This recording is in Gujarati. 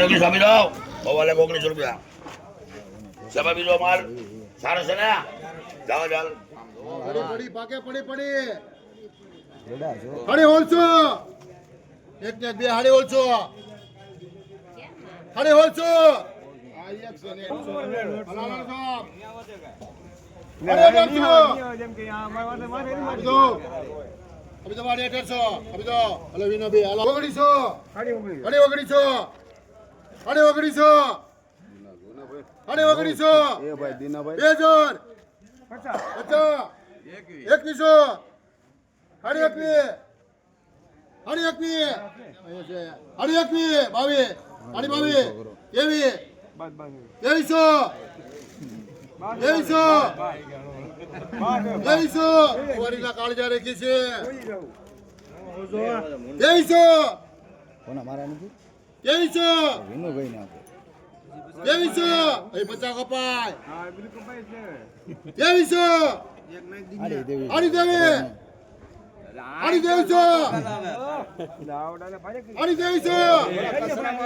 ₹19 આપી દો. ઓવાલે 19 રૂપિયા. સભા બીજો માલ સારો છે ને? જાઓ ચાલ. પડી પાકે પડી હાડી હોલસો એક ને બે હાડી હોલસો હાડી હોલસો આ એક છે ને હલાલા સાહેબ જેમ કે આ મારે દો અભી તો મારે 1800 અભી તો હલો વિનો બે હલો 1900 હાડી 1900 એ ભાઈ દીનાભાઈ 2000 50 2100 હાડી એકવી હાડી 22 હાડી 22 2300 વાડીના કાળજા રાખી છે 2300 કોના મારા નથી 2300 વિનુભાઈ ના 2300 એ 50 કપાય હા બીજું કપાય છે 2300 આડી દેવી આડી 2300